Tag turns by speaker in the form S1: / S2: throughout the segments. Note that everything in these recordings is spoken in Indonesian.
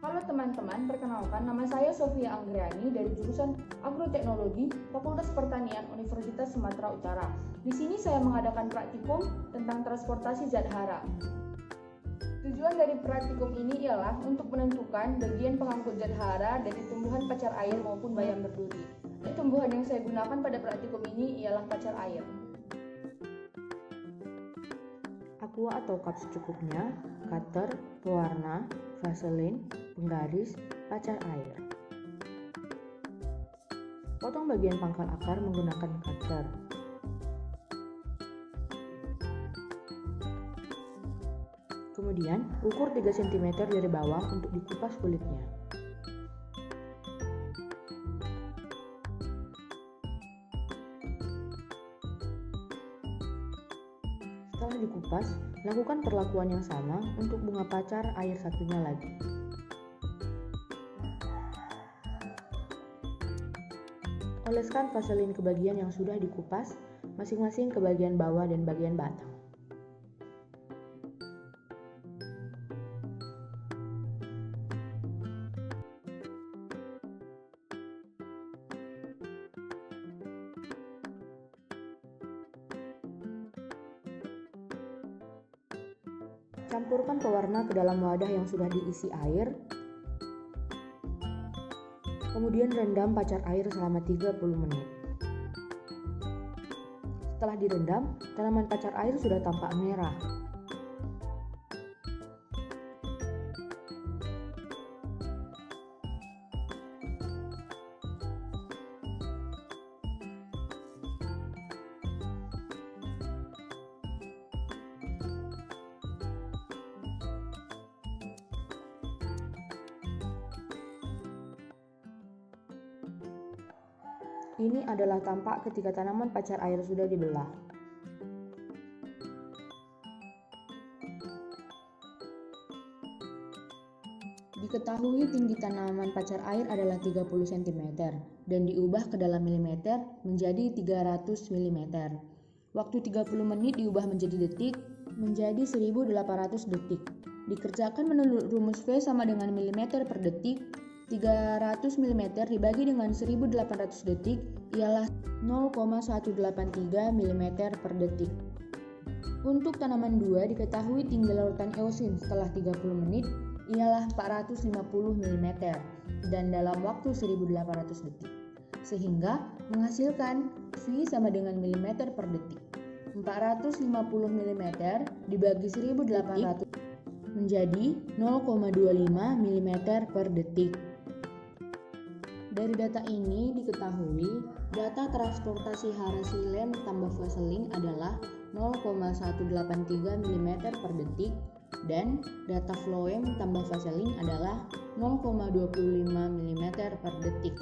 S1: Halo teman-teman, perkenalkan nama saya Sofia Anggriani dari jurusan Agroteknologi Fakultas Pertanian Universitas Sumatera Utara. Di sini saya mengadakan praktikum tentang transportasi zat hara. Tujuan dari praktikum ini ialah untuk menentukan bagian pengangkut zat hara dari tumbuhan pacar air maupun bayam berduri. Dan tumbuhan yang saya gunakan pada praktikum ini ialah pacar air.
S2: Aqua atau cup secukupnya, cutter, pewarna, vaselin, penggaris, pacar air. Potong bagian pangkal akar menggunakan cutter. Kemudian, ukur 3 cm dari bawah untuk dikupas kulitnya. Setelah dikupas, lakukan perlakuan yang sama untuk bunga pacar air satunya lagi. Oleskan vaselin ke bagian yang sudah dikupas, masing-masing ke bagian bawah dan bagian batang. Campurkan pewarna ke dalam wadah yang sudah diisi air. Kemudian rendam pacar air selama 30 menit. Setelah direndam, tanaman pacar air sudah tampak merah. Ini adalah tampak ketika tanaman pacar air sudah dibelah. Diketahui tinggi tanaman pacar air adalah 30 cm dan diubah ke dalam milimeter menjadi 300 mm. Waktu 30 menit diubah menjadi detik menjadi 1800 detik. Dikerjakan menurut rumus V sama dengan milimeter per detik. 300 mm dibagi dengan 1800 detik ialah 0,183 mm per detik. Untuk tanaman 2 diketahui tinggi larutan eosin setelah 30 menit ialah 450 mm dan dalam waktu 1800 detik. Sehingga menghasilkan V sama dengan milimeter per detik. 450 mm dibagi 1800 menjadi 0,25 mm per detik. Dari data ini diketahui data transportasi hara silen tambah vaselin adalah 0,183 mm per detik dan data floem tambah vaselin adalah 0,25 mm per detik.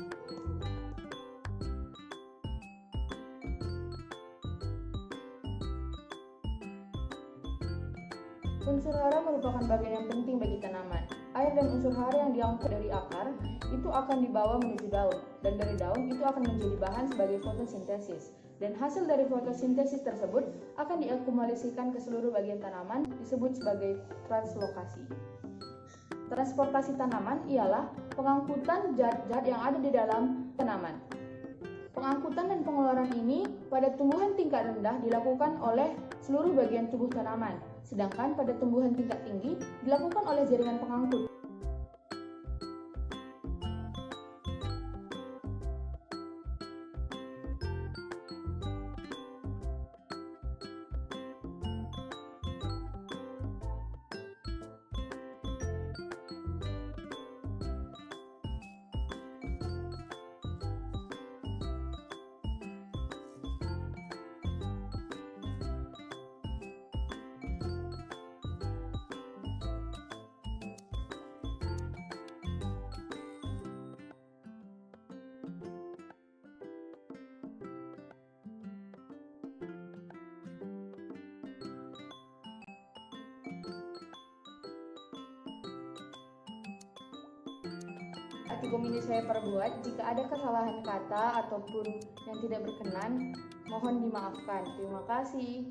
S1: Unsur hara merupakan bagian yang penting bagi tanaman. Air dan unsur hara yang diangkut dari akar itu akan dibawa menuju daun, dan dari daun itu akan menjadi bahan sebagai fotosintesis. Dan hasil dari fotosintesis tersebut akan diakumulasikan ke seluruh bagian tanaman, disebut sebagai translokasi. Transportasi tanaman ialah pengangkutan zat-zat yang ada di dalam tanaman. Pengangkutan dan pengeluaran ini pada tumbuhan tingkat rendah dilakukan oleh seluruh bagian tubuh tanaman, sedangkan pada tumbuhan tingkat tinggi dilakukan oleh jaringan pengangkut. Praktikum ini saya perbuat. Jika ada kesalahan kata ataupun yang tidak berkenan, mohon dimaafkan. Terima kasih.